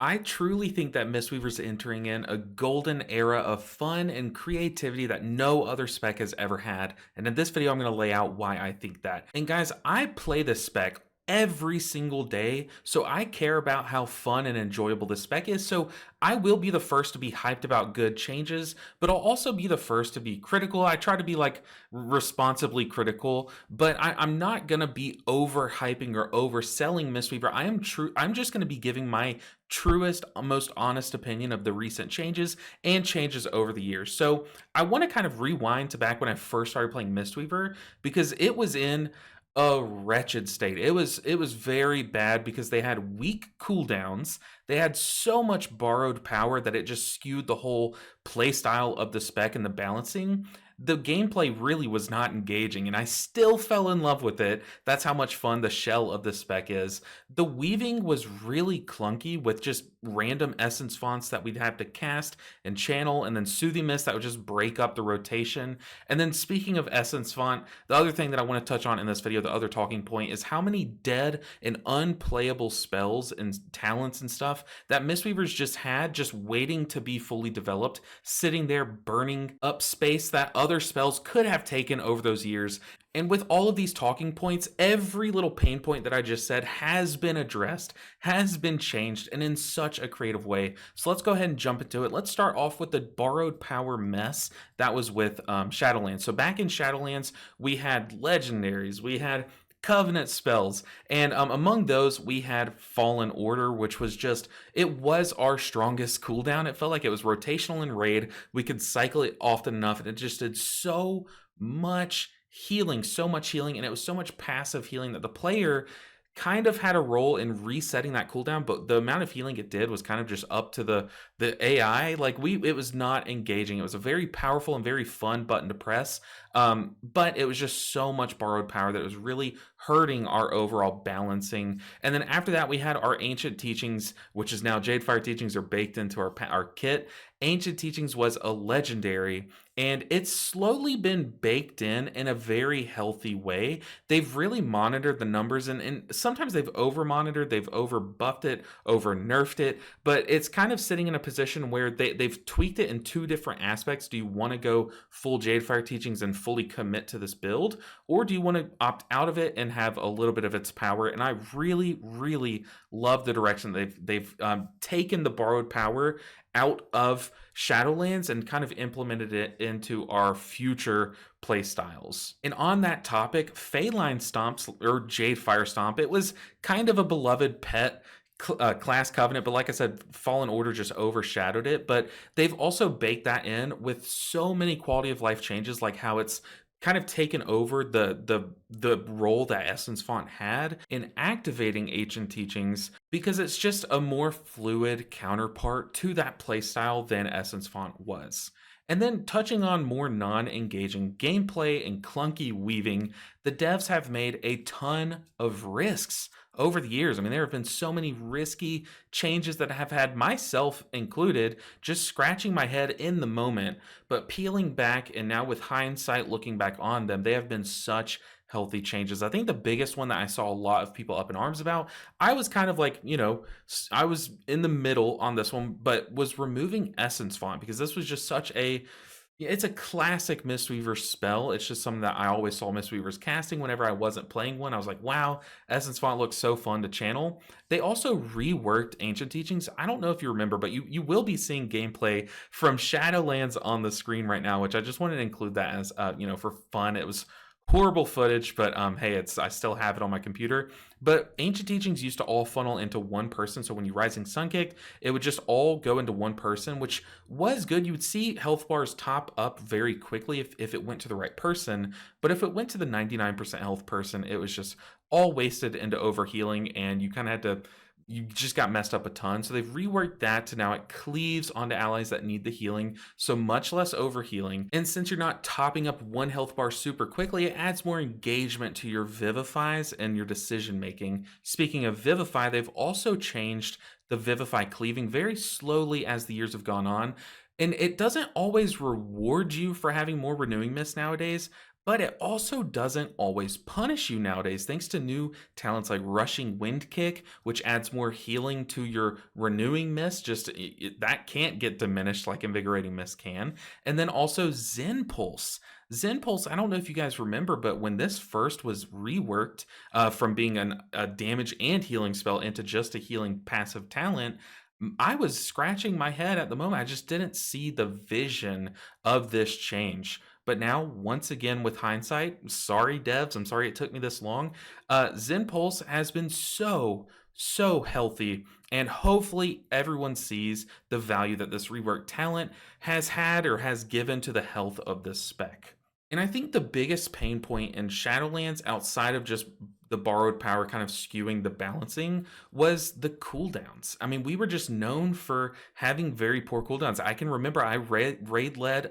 I truly think that Mistweaver's entering in a golden era of fun and creativity that no other spec has ever had. And in this video, I'm going to lay out why I think that. And guys, I play this spec every single day, so I care about how fun and enjoyable this spec is. So I will be the first to be hyped about good changes, but I'll also be the first to be critical. I try to be like responsibly critical, but I'm not gonna be overhyping or overselling Mistweaver. I'm just gonna be giving my truest, most honest opinion of the recent changes and changes over the years. So I want to kind of rewind to back when I first started playing Mistweaver because it was in a wretched state. It was very bad because they had weak cooldowns. They had so much borrowed power that it just skewed the whole play style of the spec and the balancing. The gameplay really was not engaging, and I still fell in love with it. That's how much fun the shell of the spec is. The weaving was really clunky with just random essence fonts that we'd have to cast and channel, and then Soothing Mist that would just break up the rotation. And then speaking of essence font, the other thing that I want to touch on in this video, the other talking point, is how many dead and unplayable spells and talents and stuff that Mistweavers just had, just waiting to be fully developed, sitting there burning up space that other spells could have taken over those years. And with all of these talking points, every little pain point that I just said has been addressed, has been changed, and in such a creative way. So let's go ahead and jump into it. Let's start off with the borrowed power mess that was with Shadowlands. So back in Shadowlands, we had legendaries, we had covenant spells, and among those we had Fallen Order, which was just, it was our strongest cooldown. It felt like it was rotational in raid. We could cycle it often enough, and it just did much so much healing, and it was so much passive healing that the player kind of had a role in resetting that cooldown, but the amount of healing it did was kind of just up to the AI. Like it was not engaging. It was a very powerful and very fun button to press, but it was just so much borrowed power that it was really hurting our overall balancing. And then after that, we had our Ancient Teachings, which is now Jadefire Teachings, are baked into our kit. Ancient Teachings was a legendary, and it's slowly been baked in a very healthy way. They've really monitored the numbers, and sometimes they've over monitored, they've over buffed it, over nerfed it, but it's kind of sitting in a position where they've tweaked it in two different aspects. Do you want to go full Jadefire Teachings and fully commit to this build, or do you want to opt out of it and have a little bit of its power? And I really, really love the direction they've taken the borrowed power out of Shadowlands and kind of implemented it into our future play styles. And on that topic, Phalanx Stomps, or Jadefire Stomp, it was kind of a beloved pet class covenant, but like I said, Fallen Order just overshadowed it. But they've also baked that in with so many quality of life changes, like how it's kind of taken over the role that Essence Font had in activating Ancient Teachings, because it's just a more fluid counterpart to that playstyle than Essence Font was. And then touching on more non-engaging gameplay and clunky weaving, the devs have made a ton of risks over the years. I mean, there have been so many risky changes that have had myself included just scratching my head in the moment, but peeling back and now with hindsight looking back on them, they have been such healthy changes. I think the biggest one that I saw a lot of people up in arms about, I was kind of like, I was in the middle on this one, but was removing Essence Font, because this was just such a, it's a classic Mistweaver spell. It's just something that I always saw Mistweavers casting whenever I wasn't playing one. I was like, wow, Essence Font looks so fun to channel. They also reworked Ancient Teachings. I don't know if you remember, but you will be seeing gameplay from Shadowlands on the screen right now, which I just wanted to include that as, for fun. It was horrible footage, but hey, I still have it on my computer. But Ancient Teachings used to all funnel into one person, so when you Rising Sun kicked, it would just all go into one person, which was good. You would see health bars top up very quickly if it went to the right person, but if it went to the 99% health person, it was just all wasted into overhealing, and you kind of had to, you just got messed up a ton. So they've reworked that to now it cleaves onto allies that need the healing, so much less overhealing. And since you're not topping up one health bar super quickly, it adds more engagement to your Vivifies and your decision making. Speaking of Vivify, they've also changed the Vivify cleaving very slowly as the years have gone on. And it doesn't always reward you for having more Renewing Mist nowadays, but it also doesn't always punish you nowadays, thanks to new talents like Rushing Wind Kick, which adds more healing to your Renewing Mist. Just that can't get diminished like Invigorating Mist can. And then also Zen Pulse. Zen Pulse, I don't know if you guys remember, but when this first was reworked from being a damage and healing spell into just a healing passive talent, I was scratching my head at the moment. I just didn't see the vision of this change. But now, once again, with hindsight, sorry, devs, I'm sorry it took me this long. Zen Pulse has been so healthy, and hopefully everyone sees the value that this rework talent has had or has given to the health of this spec. And I think the biggest pain point in Shadowlands, outside of just the borrowed power kind of skewing the balancing, was the cooldowns. I mean, we were just known for having very poor cooldowns. I can remember I raid led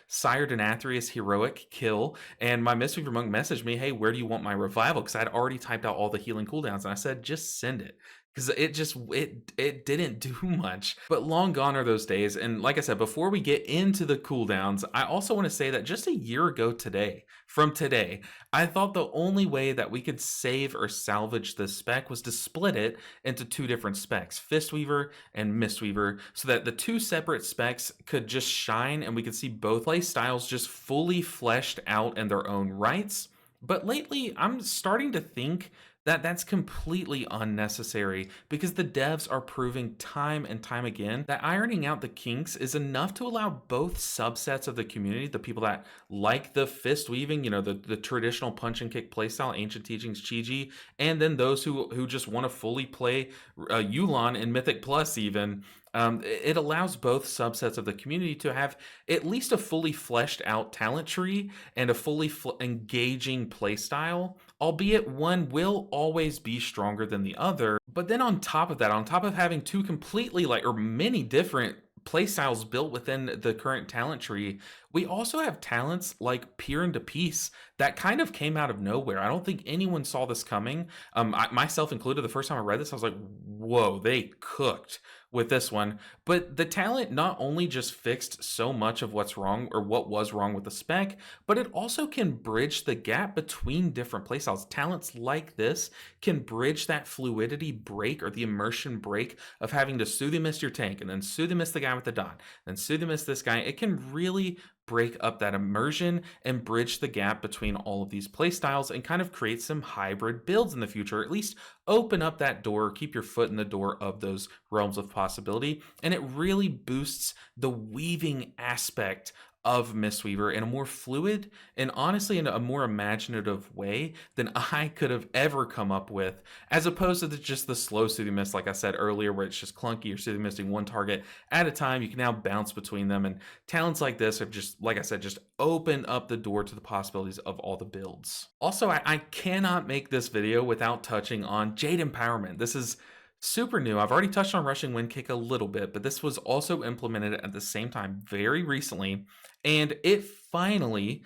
Sire Denathrius heroic kill, and my Mistweaver Monk messaged me, hey, where do you want my revival? Because I'd already typed out all the healing cooldowns, and I said, just send it. Because it didn't do much. But long gone are those days. And like I said, before we get into the cooldowns, I also want to say that just a year ago today, from today, I thought the only way that we could save or salvage this spec was to split it into two different specs, Fistweaver and Mistweaver, so that the two separate specs could just shine and we could see both play styles just fully fleshed out in their own rights. But lately, I'm starting to think that that's completely unnecessary, because the devs are proving time and time again that ironing out the kinks is enough to allow both subsets of the community, the people that like the fist weaving, the traditional punch and kick playstyle, ancient teachings, Chi-Ji, and then those who just want to fully play Yu'lon in Mythic Plus even. It allows both subsets of the community to have at least a fully fleshed out talent tree and a fully engaging playstyle, albeit one will always be stronger than the other. But then on top of that, on top of having two completely or many different playstyles built within the current talent tree, we also have talents like Peer into Peace that kind of came out of nowhere. I don't think anyone saw this coming. Myself included, the first time I read this, I was like, whoa, they cooked with this one. But the talent not only just fixed so much of what's wrong or what was wrong with the spec, but it also can bridge the gap between different playstyles. Talents like this can bridge that fluidity break or the immersion break of having to Soothing Mist your tank and then Soothing Mist the guy with the dot, then Soothing Mist this guy. It can really break up that immersion and bridge the gap between all of these playstyles and kind of create some hybrid builds in the future, or at least open up that door, keep your foot in the door of those realms of possibility. And it really boosts the weaving aspect of Mistweaver in a more fluid and honestly in a more imaginative way than I could have ever come up with, as opposed to just the slow Soothing Mist, like I said earlier, where it's just clunky. You're Soothing Misting one target at a time. You can now bounce between them, and talents like this have just, like I said, just opened up the door to the possibilities of all the builds. Also, I cannot make this video without touching on Jade Empowerment. This is super new. I've already touched on Rushing Wind Kick a little bit, but this was also implemented at the same time very recently, and it finally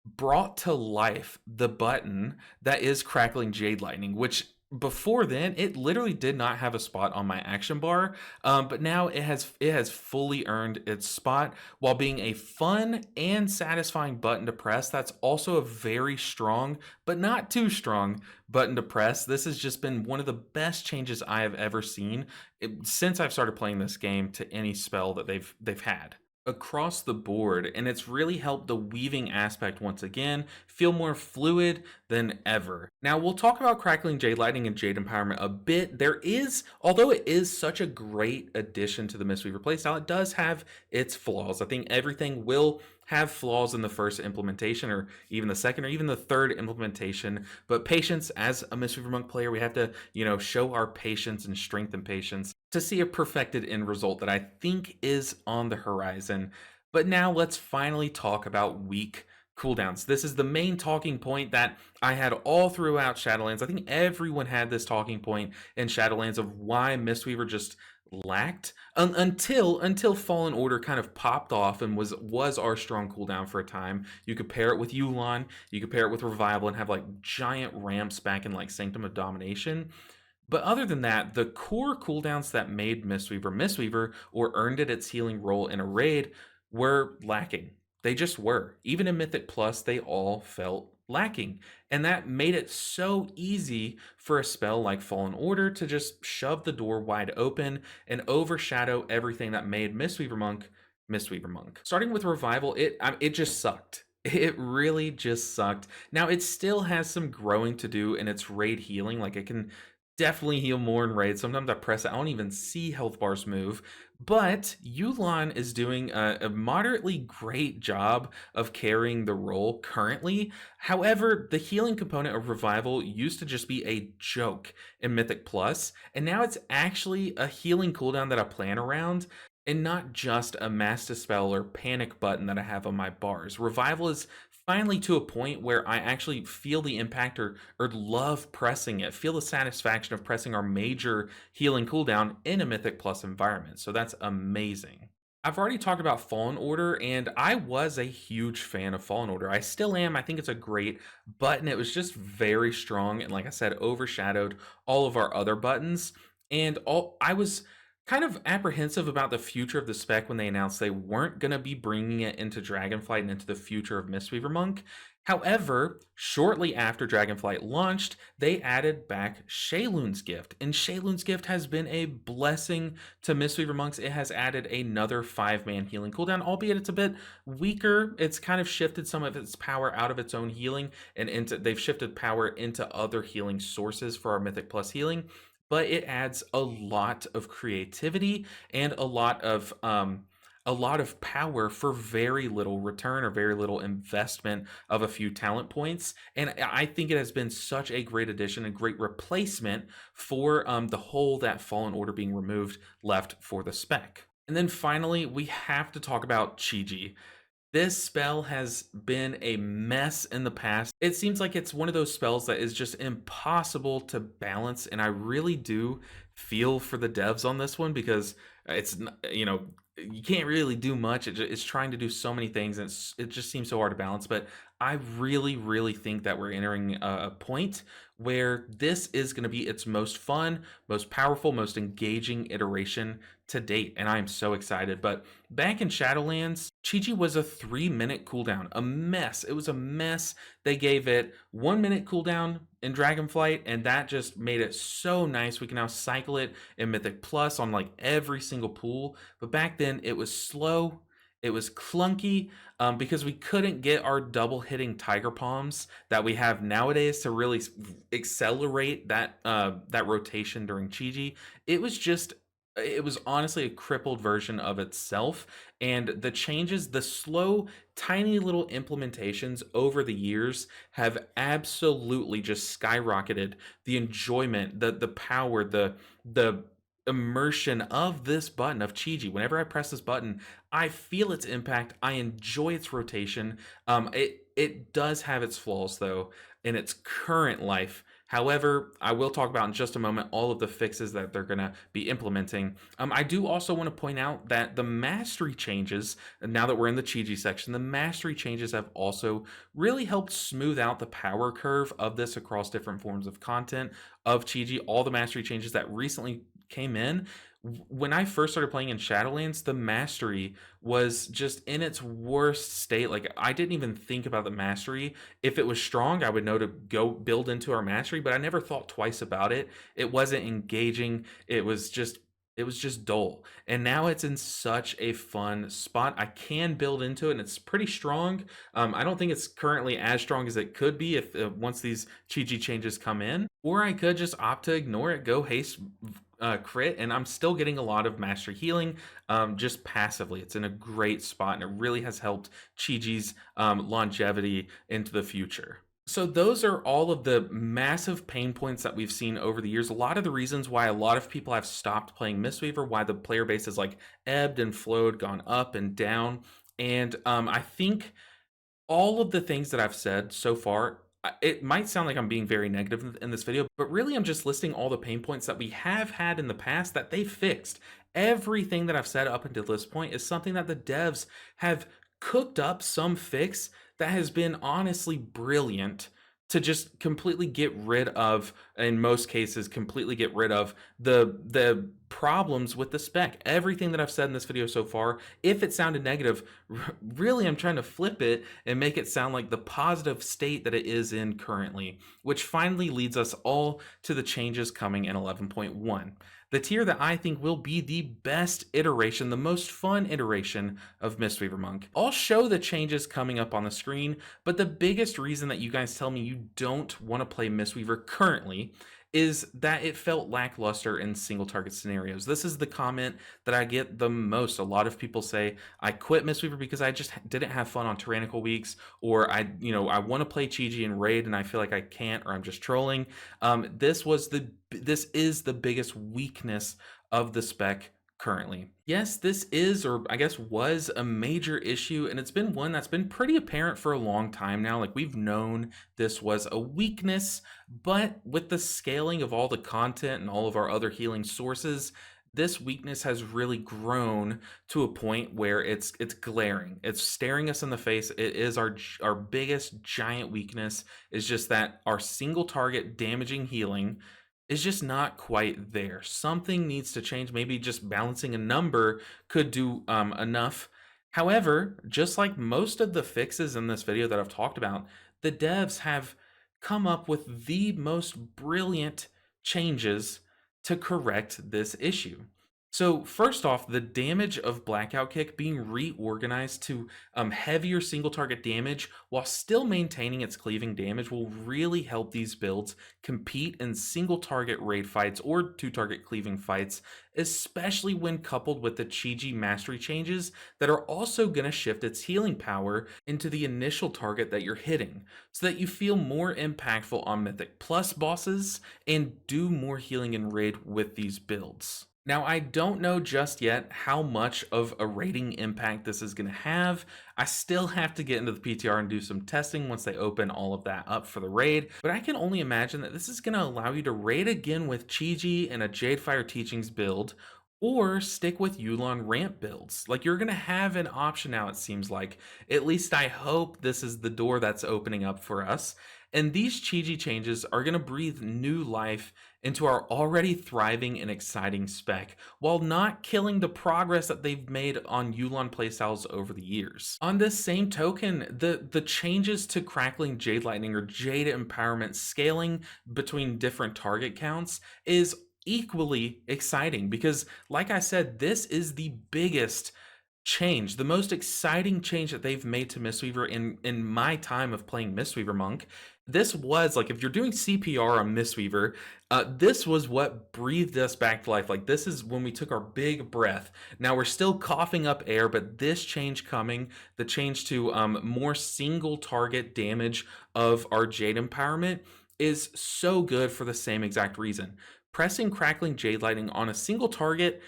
brought to life the button that is Crackling Jade Lightning, which before then it literally did not have a spot on my action bar, but now it has fully earned its spot while being a fun and satisfying button to press. That's also a very strong but not too strong button to press. This has just been one of the best changes I have ever seen since I've started playing this game to any spell that they've had across the board, and it's really helped the weaving aspect once again feel more fluid than ever. Now, we'll talk about Crackling Jade Lightning and Jade Empowerment a bit. There is, although it is such a great addition to the Mistweaver playstyle, it does have its flaws. I think everything will have flaws in the first implementation, or even the second, or even the third implementation. But patience, as a Mistweaver Monk player, we have to, show our patience and strength and patience to see a perfected end result that I think is on the horizon. But now let's finally talk about weak cooldowns. This is the main talking point that I had all throughout Shadowlands. I think everyone had this talking point in Shadowlands of why Mistweaver just lacked until Fallen Order kind of popped off and was our strong cooldown for a time. You could pair it with Yu'lon, you could pair it with Revival and have giant ramps back in Sanctum of Domination. But other than that, the core cooldowns that made Mistweaver Mistweaver or earned it its healing role in a raid were lacking. They just were. Even in Mythic Plus, they all felt lacking. And that made it so easy for a spell like Fallen Order to just shove the door wide open and overshadow everything that made Mistweaver Monk Mistweaver Monk. Starting with Revival, it just sucked. It really just sucked. Now it still has some growing to do in its raid healing. Like it can definitely heal more in raid. Sometimes I press it, I don't even see health bars move. But Yu'lon is doing a moderately great job of carrying the role currently. However, the healing component of Revival used to just be a joke in Mythic Plus, and now it's actually a healing cooldown that I plan around and not just a mass dispel or panic button that I have on my bars. Revival is finally to a point where I actually feel the impact or love pressing it, feel the satisfaction of pressing our major healing cooldown in a Mythic Plus environment. So that's amazing. I've already talked about Fallen Order, and I was a huge fan of Fallen Order. I still am. I think it's a great button. It was just very strong, and like I said, overshadowed all of our other buttons. And I was kind of apprehensive about the future of the spec when they announced they weren't going to be bringing it into Dragonflight and into the future of Mistweaver Monk. However, shortly after Dragonflight launched, they added back Shayloon's Gift, and Shayloon's Gift has been a blessing to Mistweaver Monks. It has added another 5-man healing cooldown, albeit it's a bit weaker. It's kind of shifted some of its power out of its own healing and they've shifted power into other healing sources for our Mythic Plus healing, but it adds a lot of creativity and a lot of power for very little return or very little investment of a few talent points. And I think it has been such a great addition, a great replacement for the hole that Fallen Order being removed left for the spec. And then finally, we have to talk about Chi-Ji. This spell has been a mess in the past. It seems like it's one of those spells that is just impossible to balance, and I really do feel for the devs on this one because you can't really do much. It's trying to do so many things, and it just seems so hard to balance. But I really, really think that we're entering a point where this is going to be its most fun, most powerful, most engaging iteration to date, and I'm so excited. But back in Shadowlands, Chi-Ji was a 3-minute cooldown, a mess. It was a mess. They gave it 1-minute cooldown in Dragonflight, and that just made it so nice. We can now cycle it in Mythic Plus on like every single pool. But back then, it was slow. It was clunky because we couldn't get our double hitting Tiger Palms that we have nowadays to really accelerate that rotation during Chi-Ji. It was honestly a crippled version of itself, and the changes, the slow, tiny little implementations over the years have absolutely just skyrocketed the enjoyment, the power, the immersion of this button of Chi-Ji. Whenever I press this button, I feel its impact. I enjoy its rotation. It does have its flaws though in its current life. However, I will talk about in just a moment all of the fixes that they're going to be implementing. I do also want to point out that the mastery changes, now that we're in the Chi-Ji section, the mastery changes have also really helped smooth out the power curve of this across different forms of content of Chi-Ji. All the mastery changes that recently came in. When I first started playing in Shadowlands, the mastery was just in its worst state. Like, I didn't even think about the mastery. If it was strong, I would know to go build into our mastery, but I never thought twice about it. It wasn't engaging. It was just dull. And now it's in such a fun spot. I can build into it, and it's pretty strong. I don't think it's currently as strong as it could be if once these Chi-Ji changes come in. Or I could just opt to ignore it, go haste crit, and I'm still getting a lot of mastery healing just passively. It's in a great spot, and it really has helped Chi-Ji's longevity into the future. So those are all of the massive pain points that we've seen over the years. A lot of the reasons why a lot of people have stopped playing Mistweaver, why the player base has like ebbed and flowed, gone up and down. And I think all of the things that I've said so far, it might sound like I'm being very negative in this video, but really I'm just listing all the pain points that we have had in the past that they fixed. Everything that I've said up until this point is something that the devs have cooked up some fix that has been honestly brilliant to just completely get rid of, in most cases, completely get rid of the problems with the spec. Everything that I've said in this video so far, if it sounded negative, really I'm trying to flip it and make it sound like the positive state that it is in currently, which finally leads us all to the changes coming in 11.1. The tier that I think will be the best iteration, the most fun iteration of Mistweaver Monk. I'll show the changes coming up on the screen, but the biggest reason that you guys tell me you don't want to play Mistweaver currently is that it felt lackluster in single target scenarios. This is the comment that I get the most. A lot of people say, I quit Mistweaver because I just didn't have fun on tyrannical weeks, or I want to play Chi-Ji and raid and I feel like I can't, or I'm just trolling. This is the biggest weakness of the spec currently. Yes, this is, or I guess was, a major issue, and it's been one that's been pretty apparent for a long time now. Like, we've known this was a weakness, but with the scaling of all the content and all of our other healing sources, this weakness has really grown to a point where it's glaring. It's staring us in the face. It is our biggest giant weakness, is just that our single target damaging healing is just not quite there. Something needs to change. Maybe just balancing a number could do enough. However, just like most of the fixes in this video that I've talked about, the devs have come up with the most brilliant changes to correct this issue. So first off, the damage of Blackout Kick being reorganized to heavier single target damage while still maintaining its cleaving damage will really help these builds compete in single target raid fights or two target cleaving fights, especially when coupled with the Chi-Ji mastery changes that are also going to shift its healing power into the initial target that you're hitting, so that you feel more impactful on Mythic Plus bosses and do more healing in raid with these builds. Now, I don't know just yet how much of a rating impact this is going to have. I still have to get into the PTR and do some testing once they open all of that up for the raid, but I can only imagine that this is going to allow you to raid again with Chi-Ji and a Jadefire Teachings build, or stick with Yu'lon ramp builds. Like, you're going to have an option now, it seems like. At least I hope this is the door that's opening up for us. And these Chi-Ji changes are going to breathe new life into our already thriving and exciting spec, while not killing the progress that they've made on Yu'lon playstyles over the years. On this same token, the changes to Crackling Jade Lightning or Jade Empowerment scaling between different target counts is equally exciting, because like I said, this is the biggest change, the most exciting change that they've made to Mistweaver in my time of playing Mistweaver Monk. This was like, if you're doing CPR on Mistweaver, this was what breathed us back to life. Like, this is when we took our big breath. Now we're still coughing up air, but this change coming, the change to more single target damage of our Jade Empowerment, is so good for the same exact reason. Pressing Crackling Jade Lightning on a single target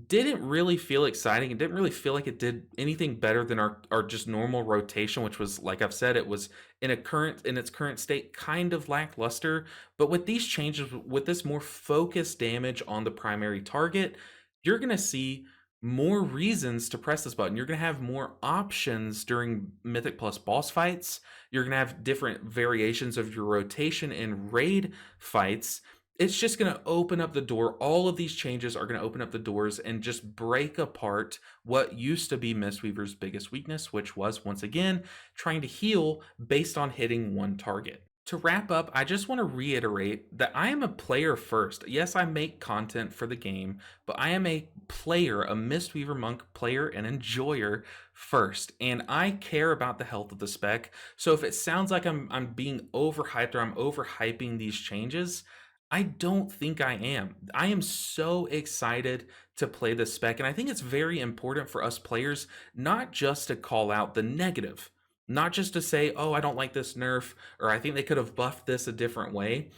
didn't really feel exciting. It didn't really feel like it did anything better than our just normal rotation, which was, like I've said, it was in its current state kind of lackluster. But with these changes, with this more focused damage on the primary target, you're going to see more reasons to press this button. You're going to have more options during Mythic Plus boss fights. You're going to have different variations of your rotation in raid fights. It's just going to open up the door. All of these changes are going to open up the doors and just break apart what used to be Mistweaver's biggest weakness, which was, once again, trying to heal based on hitting one target. To wrap up, I just want to reiterate that I am a player first. Yes, I make content for the game, but I am a player, a Mistweaver Monk player and enjoyer first, and I care about the health of the spec. So if it sounds like I'm being overhyped or I'm overhyping these changes, I don't think I am. I am so excited to play this spec, and I think it's very important for us players not just to call out the negative, not just to say, oh, I don't like this nerf, or I think they could have buffed this a different way.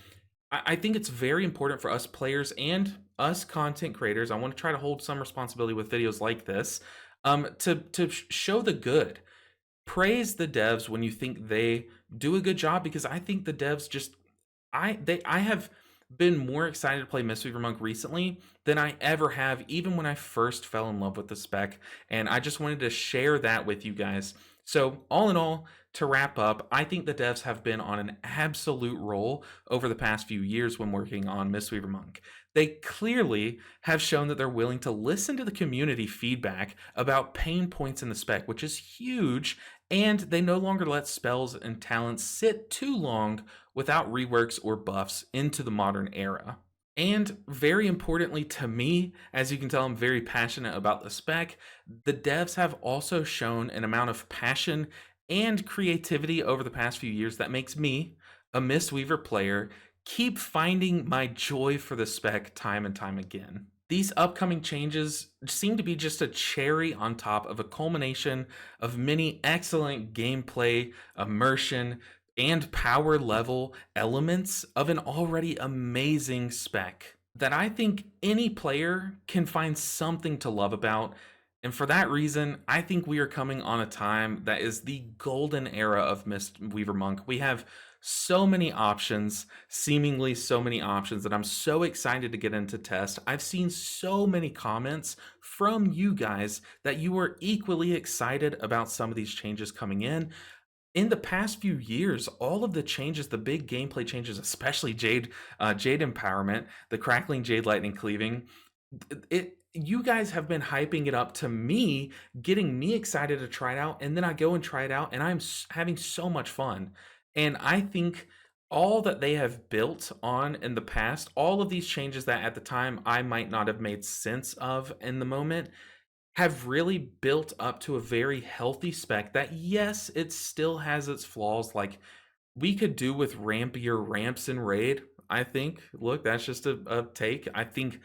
I think it's very important for us players and us content creators. I want to try to hold some responsibility with videos like this, to show the good. Praise the devs when you think they do a good job, because I think the devs just, I have been more excited to play Mistweaver Monk recently than I ever have, even when I first fell in love with the spec. And I just wanted to share that with you guys. So, all in all, to wrap up, I think the devs have been on an absolute roll over the past few years when working on Mistweaver Monk. They clearly have shown that they're willing to listen to the community feedback about pain points in the spec, which is huge, and they no longer let spells and talents sit too long without reworks or buffs into the modern era. And very importantly to me, as you can tell, I'm very passionate about the spec. The devs have also shown an amount of passion and creativity over the past few years that makes me, a Mistweaver player, keep finding my joy for the spec time and time again. These upcoming changes seem to be just a cherry on top of a culmination of many excellent gameplay, immersion, and power level elements of an already amazing spec that I think any player can find something to love about. And for that reason, I think we are coming on a time that is the golden era of Mistweaver Monk. We have so many options, seemingly so many options, that I'm so excited to get into test. I've seen so many comments from you guys that you are equally excited about some of these changes coming in the past few years. All of the changes, the big gameplay changes, especially Jade empowerment, the crackling Jade lightning cleaving, you guys have been hyping it up to me, getting me excited to try it out, and then I go and try it out, and I'm having so much fun. And I think all that they have built on in the past, all of these changes that at the time I might not have made sense of in the moment, have really built up to a very healthy spec that, yes, it still has its flaws. Like, we could do with rampier ramps in raid, I think. Look, that's just a take. I think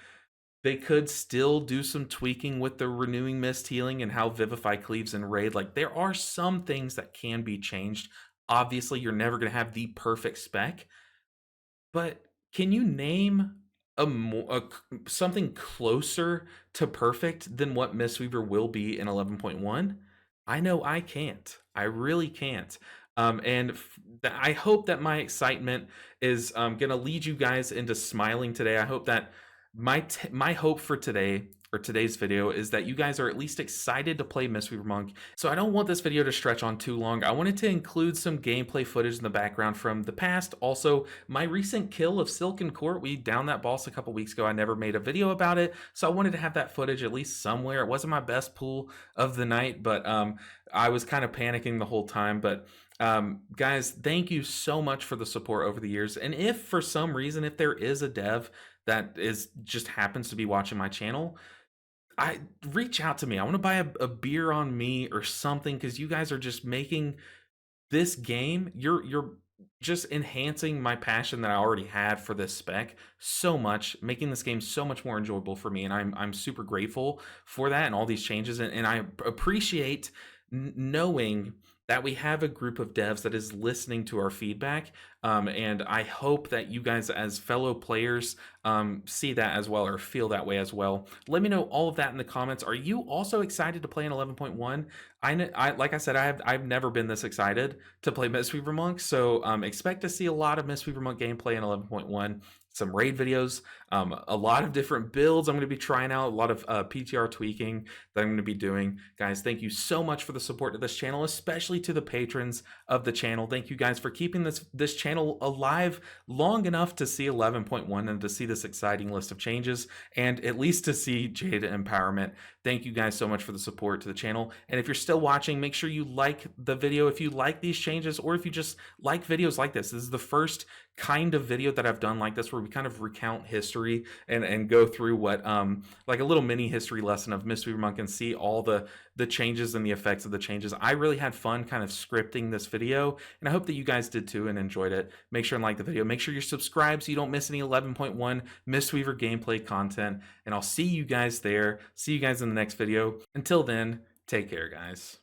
they could still do some tweaking with the renewing mist healing and how vivify cleaves in raid. Like, there are some things that can be changed. Obviously, you're never going to have the perfect spec, but can you name something closer to perfect than what Mistweaver will be in 11.1? I know I can't. I really can't. I hope that my excitement is going to lead you guys into smiling today. I hope that my hope for today, or today's video, is that you guys are at least excited to play Mistweaver Monk. So I don't want this video to stretch on too long. I wanted to include some gameplay footage in the background from the past. Also, my recent kill of Silken Court. We downed that boss a couple weeks ago. I never made a video about it, so I wanted to have that footage at least somewhere. It wasn't my best pull of the night, but I was kind of panicking the whole time. But guys, thank you so much for the support over the years. And if for some reason, if there is a dev that is just happens to be watching my channel, I reach out to me. I want to buy a beer on me or something, because you guys are just making this game, you're just enhancing my passion that I already had for this spec so much, making this game so much more enjoyable for me, and I'm super grateful for that and all these changes, and I appreciate knowing that we have a group of devs that is listening to our feedback, and I hope that you guys as fellow players see that as well, or feel that way as well. Let me know all of that in the comments. Are you also excited to play in 11.1? I like I said, I've never been this excited to play Mistweaver Monk, so expect to see a lot of Mistweaver Monk gameplay in 11.1, some raid videos, a lot of different builds I'm going to be trying out, a lot of PTR tweaking that I'm going to be doing. Guys, thank you so much for the support to this channel, especially to the patrons of the channel. Thank you guys for keeping this channel alive long enough to see 11.1 and to see this exciting list of changes, and at least to see Jade empowerment. Thank you guys so much for the support to the channel. And if you're still watching, make sure you like the video if you like these changes, or if you just like videos like this. This is the first kind of video that I've done like this, where we kind of recount history and go through what like a little mini history lesson of Mistweaver Monk, and see all the changes and the effects of the changes. I really had fun kind of scripting this video, and I hope that you guys did too and enjoyed it. Make sure and like the video. Make sure you're subscribed so you don't miss any 11.1 Mistweaver gameplay content, and I'll see you guys there. See you guys in the next video. Until then, take care, guys.